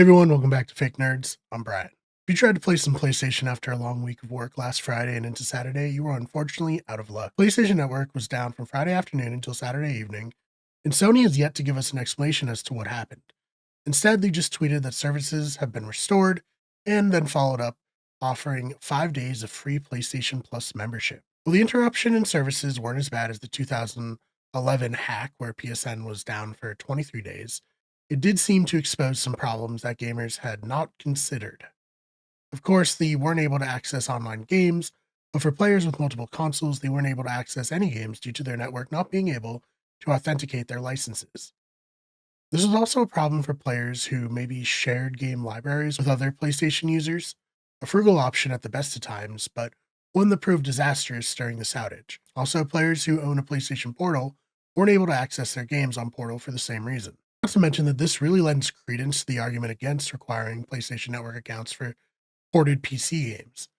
Hey everyone, welcome back to Fake Nerds. I'm Brian. If you tried to play some PlayStation after a long week of work last Friday and into Saturday, you were unfortunately out of luck. PlayStation Network was down from Friday afternoon until Saturday evening, and Sony has yet to give us an explanation as to what happened. Instead, they just tweeted that services have been restored and then followed up offering 5 days of free PlayStation Plus membership. Well, the interruption in services weren't as bad as the 2011 hack where PSN was down for 23 days. It did seem to expose some problems that gamers had not considered. Of course, they weren't able to access online games, but for players with multiple consoles, they weren't able to access any games due to their network not being able to authenticate their licenses. This was also a problem for players who maybe shared game libraries with other PlayStation users, a frugal option at the best of times, but one that proved disastrous during this outage. Also, players who own a PlayStation Portal weren't able to access their games on Portal for the same reason. Not to mention that this really lends credence to the argument against requiring PlayStation Network accounts for ported PC games.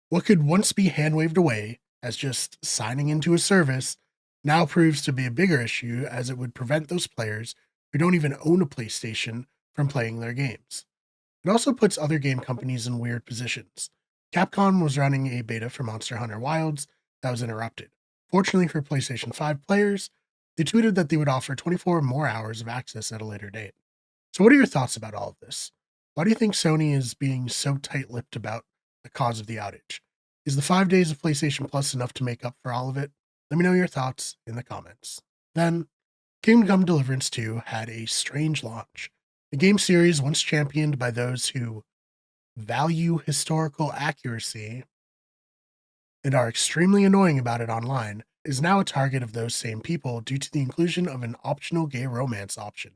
What could once be hand waved away as just signing into a service now proves to be a bigger issue as it would prevent those players who don't even own a PlayStation from playing their games. It also puts other game companies in weird positions. Capcom was running a beta for Monster Hunter Wilds that was interrupted. Fortunately for PlayStation 5 players, they tweeted that they would offer 24 more hours of access at a later date. So, what are your thoughts about all of this? Why do you think Sony is being so tight lipped about the cause of the outage? Is the 5 days of PlayStation Plus enough to make up for all of it? Let me know your thoughts in the comments. Then, Kingdom Come Deliverance 2 had a strange launch. The game series, once championed by those who value historical accuracy and are extremely annoying about it online, is now a target of those same people due to the inclusion of an optional gay romance option.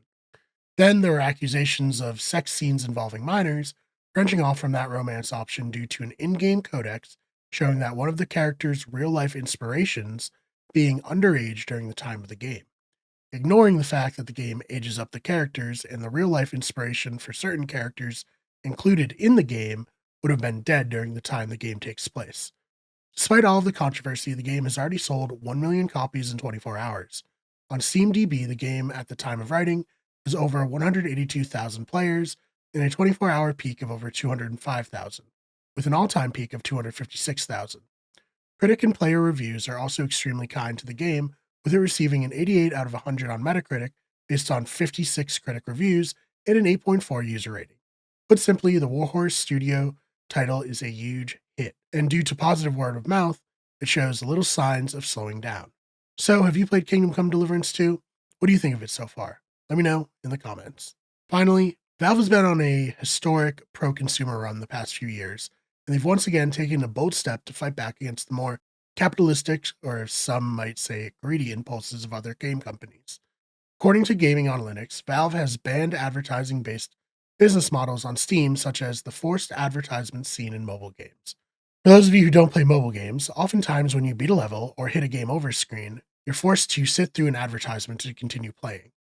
Then there were accusations of sex scenes involving minors, branching off from that romance option due to an in game codex showing that one of the character's real life inspirations being underage during the time of the game, ignoring the fact that the game ages up the characters and the real life inspiration for certain characters included in the game would have been dead during the time the game takes place. Despite all of the controversy, the game has already sold 1 million copies in 24 hours. On SteamDB, the game at the time of writing is over 182,000 players and a 24-hour peak of over 205,000, with an all-time peak of 256,000. Critic and player reviews are also extremely kind to the game, with it receiving an 88 out of 100 on Metacritic based on 56 critic reviews and an 8.4 user rating. Put simply, the Warhorse Studio title is a huge hit, and due to positive word of mouth, it shows little signs of slowing down. So, have you played Kingdom Come Deliverance 2? What do you think of it so far? Let me know in the comments. Finally, Valve has been on a historic pro-consumer run the past few years, and they've once again taken a bold step to fight back against the more capitalistic, or some might say greedy impulses of other game companies. According to Gaming on Linux, Valve has banned advertising-based business models on Steam, such as the forced advertisements seen in mobile games. For those of you who don't play mobile games, oftentimes when you beat a level or hit a game over screen, you're forced to sit through an advertisement to continue playing.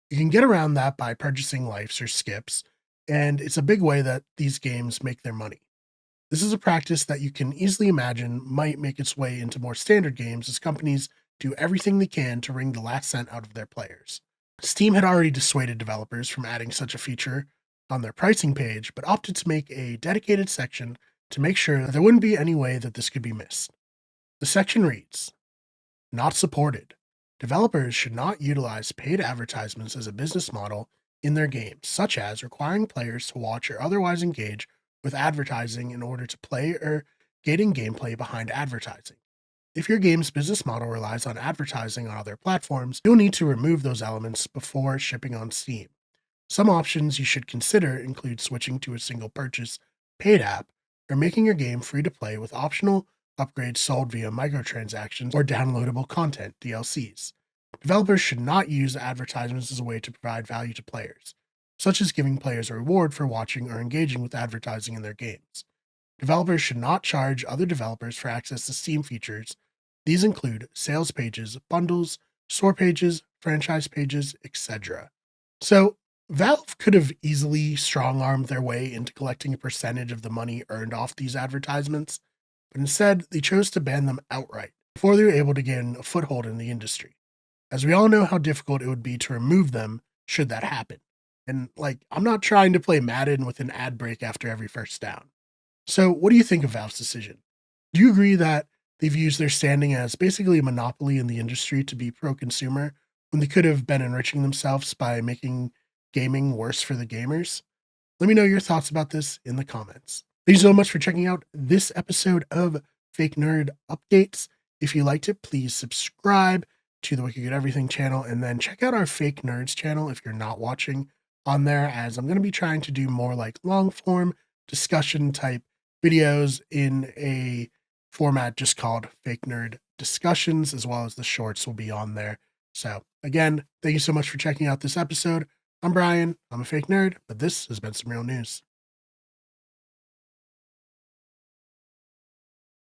You can get around that by purchasing lives or skips, and it's a big way that these games make their money. This is a practice that you can easily imagine might make its way into more standard games as companies do everything they can to wring the last cent out of their players. Steam had already dissuaded developers from adding such a feature on their pricing page, but opted to make a dedicated section to make sure that there wouldn't be any way that this could be missed. The section reads, "Not supported. Developers should not utilize paid advertisements as a business model in their games, such as requiring players to watch or otherwise engage with advertising in order to play or gating gameplay behind advertising. If your game's business model relies on advertising on other platforms, you'll need to remove those elements before shipping on Steam. Some options you should consider include switching to a single purchase paid app or making your game free to play with optional upgrades sold via microtransactions or downloadable content DLCs. Developers should not use advertisements as a way to provide value to players, such as giving players a reward for watching or engaging with advertising in their games. Developers should not charge other developers for access to Steam features. These include sales pages, bundles, store pages, franchise pages, etc." So, Valve could have easily strong-armed their way into collecting a percentage of the money earned off these advertisements, but instead they chose to ban them outright before they were able to gain a foothold in the industry, as we all know how difficult it would be to remove them should that happen. And like, I'm not trying to play Madden with an ad break after every first down. So, what do you think of Valve's decision? Do you agree that they've used their standing as basically a monopoly in the industry to be pro consumer when they could have been enriching themselves by making gaming worse for the gamers? Let me know your thoughts about this in the comments. Thank you so much for checking out this episode of Fake Nerd Updates. If you liked it, please subscribe to the Wicked Good Everything channel and then check out our Fake Nerds channel if you're not watching on there, as I'm going to be trying to do more like long form discussion type videos in a format just called Fake Nerd Discussions, as well as the shorts will be on there. So, again, thank you so much for checking out this episode. I'm Brian. I'm a fake nerd, but this has been some real news.